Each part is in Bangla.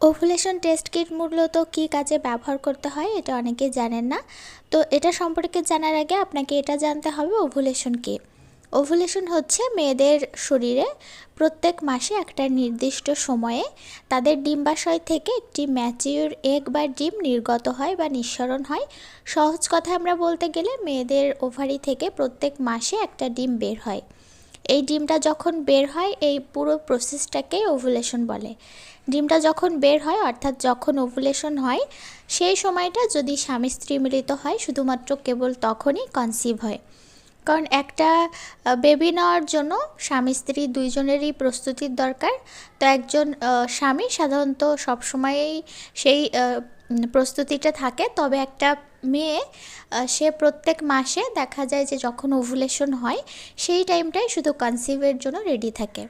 ওভুলেশন টেস্ট কিট মূলত কী কাজে ব্যবহার করতে হয় এটা অনেকেই জানেন না। তো এটা সম্পর্কে জানার আগে আপনাকে এটা জানতে হবে ওভুলেশন কী। ওভুলেশন হচ্ছে মেয়েদের শরীরে প্রত্যেক মাসে একটা নির্দিষ্ট সময়ে তাদের ডিম্বাশয় থেকে একটি ম্যাচিউর এগ বা ডিম নির্গত হয় বা নিঃসরণ হয়। সহজ কথায় আমরা বলতে গেলে মেয়েদের ওভারি থেকে প্রত্যেক মাসে একটা ডিম বের হয়। এই ডিমটা যখন বের হয় এই পুরো প্রসেসটাকেই ওভুলেশন বলে। ডিমটা যখন বের হয় অর্থাৎ যখন ওভুলেশন হয় সেই সময়টা যদি স্বামী স্ত্রী মিলিত হয় শুধুমাত্র কেবল তখনই কনসিভ হয়। কারণ একটা বেবি নেওয়ার জন্য স্বামী স্ত্রী দুইজনেরই প্রস্তুতির দরকার। তো একজন স্বামী সাধারণত সবসময়েই সেই প্রস্তুতিটা থাকে, তবে একটা মেয়ে সে প্রত্যেক মাসে দেখা যায় যে যখন ওভুলেশন হয় সেই টাইমটাই শুধু কনসিভের জন্য রেডি থাকে।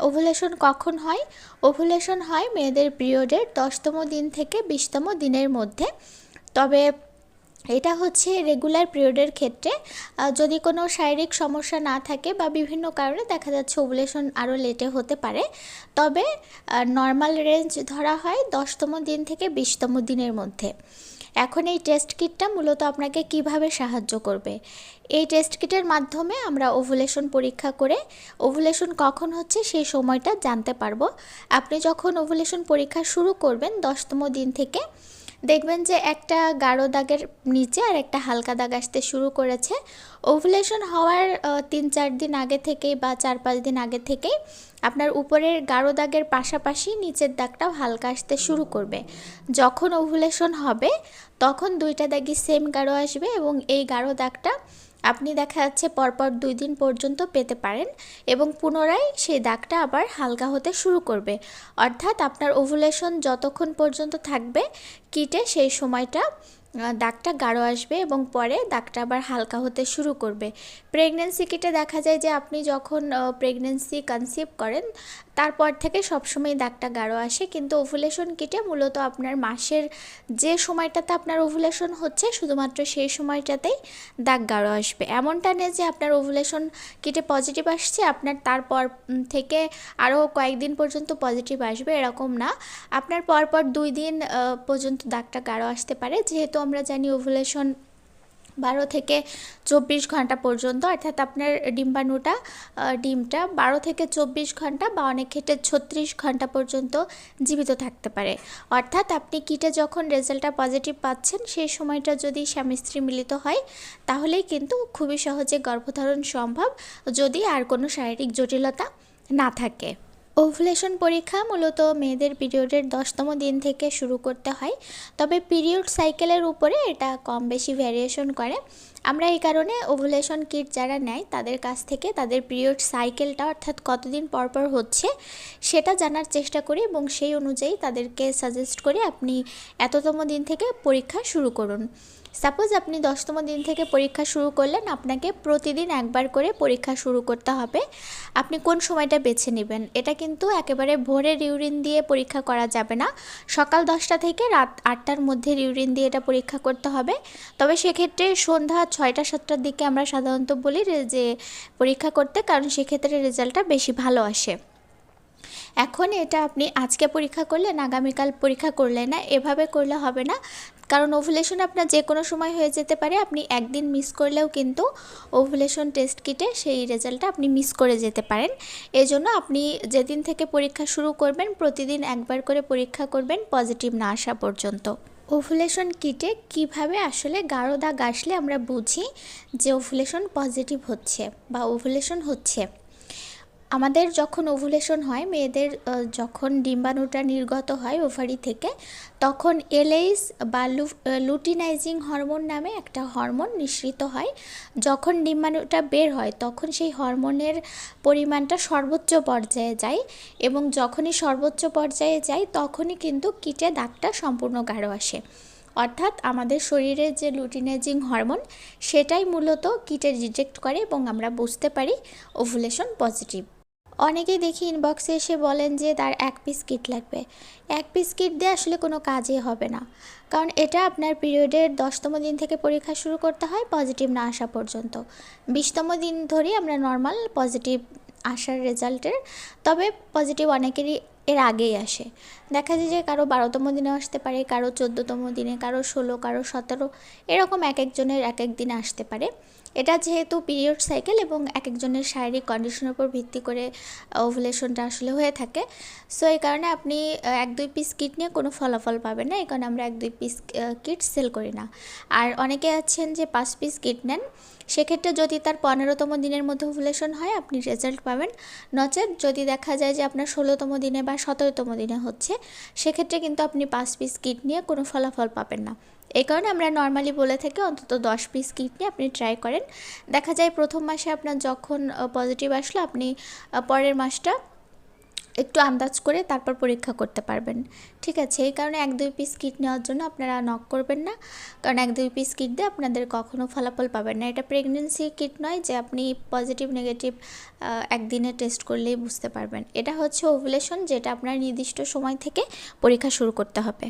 ওভুলেশন কখন হয়? ওভুলেশন হয় মেয়েদের পিরিয়ডের 10তম দিন থেকে 20তম দিনের মধ্যে। তবে এটা হচ্ছে রেগুলার পিরিয়ডের ক্ষেত্রে। যদি কোনো শারীরিক সমস্যা না থাকে বা বিভিন্ন কারণে দেখা যাচ্ছে ওভুলেশন আরও লেটে হতে পারে, তবে নর্মাল রেঞ্জ ধরা হয় 10তম দিন থেকে 20তম দিনের মধ্যে। এখন এই টেস্ট কিটটা মূলত আপনাকে কিভাবে সাহায্য করবে? এই টেস্ট কিটের মাধ্যমে আমরা ওভুলেশন পরীক্ষা করে ওভুলেশন কখন হচ্ছে সেই সময়টা জানতে পারবো। আপনি যখন ওভুলেশন পরীক্ষা শুরু করবেন 10তম দিন থেকে দেখবেন যে একটা গাঢ় দাগের নিচে আর একটা হালকা দাগ আসতে শুরু করেছে। ওভুলেশন হওয়ার 3-4 দিন আগে থেকেই বা 4-5 দিন আগে থেকেই আপনার উপরের গাঢ় দাগের পাশাপাশি নিচের দাগটাও হালকা আসতে শুরু করবে। যখন ওভুলেশন হবে তখন দুইটা দাগই সেম গাঢ় আসবে এবং এই গাঢ় দাগটা আপনি দেখা যাচ্ছে পরপর 2 দিন পর্যন্ত পেতে পারেন এবং পুনরায় সেই দাগটা আবার হালকা হতে শুরু করবে। অর্থাৎ আপনার ওভুলেশন যতক্ষণ পর্যন্ত থাকবে কিটে সেই সময়টা দাগটা গাঢ় আসবে এবং পরে দাগটা আবার হালকা হতে শুরু করবে। প্রেগনেন্সি কিটে দেখা যায় যে আপনি যখন প্রেগনেন্সি কনসিভ করেন তারপর থেকে সবসময় দাগটা গাঢ় আসে, কিন্তু ওভুলেশন কিটে মূলত আপনার মাসের যে সময়টাতে আপনার ওভুলেশন হচ্ছে শুধুমাত্র সেই সময়টাতেই দাগ গাঢ় আসবে। এমনটা নেই যে আপনার ওভুলেশন কিটে পজিটিভ আসছে আপনার তারপর থেকে আরও কয়েকদিন পর্যন্ত পজিটিভ আসবে, এরকম না। আপনার পরপর 2 দিন পর্যন্ত দাগটা গাঢ় আসতে পারে। যেহেতু আমরা জানি ওভুলেশন 12 থেকে 24 ঘন্টা পর্যন্ত, অর্থাৎ আপনার ডিমটা 12 থেকে 24 ঘন্টা বা অনেক ক্ষেত্রে 36 ঘন্টা পর্যন্ত জীবিত থাকতে পারে। অর্থাৎ আপনি কিটে যখন রেজাল্টটা পজিটিভ পাচ্ছেন সেই সময়টা যদি স্বামী স্ত্রী মিলিত হয় তাহলেই কিন্তু খুবই সহজে গর্ভধারণ সম্ভব, যদি আর কোনো শারীরিক জটিলতা না থাকে। ওভুলেশন পরীক্ষা মূলত মেয়েদের পিরিয়ডের 10তম দিন থেকে শুরু করতে হয়, তবে পিরিয়ড সাইকেলের উপরে এটা কম বেশি ভ্যারিয়েশন করে। আমরা এই কারণে ওভুলেশন কিট যারা নেয় তাদের কাছ থেকে তাদের পিরিয়ড সাইকেলটা অর্থাৎ কতদিন পরপর হচ্ছে সেটা জানার চেষ্টা করি এবং সেই অনুযায়ী তাদেরকে সাজেস্ট করি আপনি এততম দিন থেকে পরীক্ষা শুরু করুন। সাপোজ আপনি 10তম দিন থেকে পরীক্ষা শুরু করলেন, আপনাকে প্রতিদিন একবার করে পরীক্ষা শুরু করতে হবে। আপনি কোন সময়টা বেছে নেবেন এটা কিন্তু একেবারে ভোরের ইউরিন দিয়ে পরীক্ষা করা যাবে না। সকাল 10টা থেকে রাত 8টার মধ্যে ইউরিন দিয়ে এটা পরীক্ষা করতে হবে। তবে সেক্ষেত্রে সন্ধ্যা 6টা-7টার দিকে আমরা সাধারণত বলি যে পরীক্ষা করতে, কারণ সেক্ষেত্রে রেজাল্টটা বেশি ভালো আসে। এখন এটা আপনি আজকে পরীক্ষা করলেন আগামীকাল পরীক্ষা করলেন না, এভাবে করলে হবে না। কারণ ওভুলেশন আপনার যে কোনো সময় হয়ে যেতে পারে। আপনি একদিন মিস করলেও কিন্তু ওভুলেশন টেস্ট কিটে সেই রেজাল্টটা আপনি মিস করে যেতে পারেন। এজন্য আপনি যেদিন থেকে পরীক্ষা শুরু করবেন প্রতিদিন একবার করে পরীক্ষা করবেন পজিটিভ না আসা পর্যন্ত। ওভুলেশন কিটে কিভাবে আসলে গাঢ় দাগ আসলে আমরা বুঝি যে ওভুলেশন পজিটিভ হচ্ছে বা ওভুলেশন হচ্ছে? আমাদের যখন ওভুলেশন হয় মেয়েদের যখন ডিম্বাণুটা নির্গত হয় ওভারি থেকে তখন এলএইচ বা লুটিনাইজিং হরমোন নামে একটা হরমোন নিঃসৃত হয়। যখন ডিম্বাণুটা বের হয় তখন সেই হরমোনের পরিমাণটা সর্বোচ্চ পর্যায়ে যায় এবং যখনই সর্বোচ্চ পর্যায়ে যায় তখনই কিন্তু কিটে দাগটা সম্পূর্ণ গাঢ় আসে। অর্থাৎ আমাদের শরীরের যে লুটিনাইজিং হরমোন সেটাই মূলত কিটে ডিটেক্ট করে এবং আমরা বুঝতে পারি ওভুলেশন পজিটিভ। অনেকেই দেখি ইনবক্সে এসে বলেন যে তার 1 পিস কিট লাগবে। 1 পিস কিট দিয়ে আসলে কোনো কাজই হবে না, কারণ এটা আপনার পিরিয়ডের 10তম দিন থেকে পরীক্ষা শুরু করতে হয় পজিটিভ না আসা পর্যন্ত। 20তম দিন ধরেই আমরা নর্মাল পজিটিভ আসার রেজাল্টের, তবে পজিটিভ অনেকেরই এর আগেই আসে। দেখা যায় যে কারো 12তম দিনে আসতে পারে, কারো 14তম দিনে, কারো 16, কারো 17, এরকম এক একজনের এক এক দিনে আসতে পারে। এটা যেহেতু পিরিয়ড সাইকেল এবং এক একজনের শারীরিক কন্ডিশনের উপর ভিত্তি করে ওভুলেশনটা আসলে হয়ে থাকে। সো এই কারণে আপনি 1-2 পিস কিট নিয়ে কোনো ফলাফল পাবেন না, এই কারণে আমরা 1-2 পিস কিট সেল করি না। আর অনেকে আছেন যে 5 পিস কিট নেন, সেক্ষেত্রে যদি তার 15তম দিনের মধ্যে ওভুলেশন হয় আপনি রেজাল্ট পাবেন। নচেত যদি দেখা যায় যে আপনার 16তম দিনে বা 17তম দিনে হচ্ছে, সেক্ষেত্রে কিন্তু আপনি 5 পিস কিট নিয়ে কোনো ফলাফল পাবেন না। এই কারণে আমরা নর্মালি বলে থাকি অন্তত 10 পিস কিট নিয়ে আপনি ট্রাই করেন। দেখা যায় প্রথম মাসে আপনার যখন পজিটিভ আসলো, আপনি পরের মাসটা একটু আন্দাজ করে তারপর পরীক্ষা করতে পারবেন। ঠিক আছে, এই কারণে 1-2 পিস কিট নেওয়ার জন্য আপনারা নক করবেন না, কারণ 1-2 পিস কিট দিয়ে আপনাদের কখনো ফলাফল পাবেন না। এটা প্রেগনেন্সি কিট নয় যে আপনি পজিটিভ নেগেটিভ একদিনে টেস্ট করলেই বুঝতে পারবেন। এটা হচ্ছে ওভুলেশন, যেটা আপনার নির্দিষ্ট সময় থেকে পরীক্ষা শুরু করতে হবে।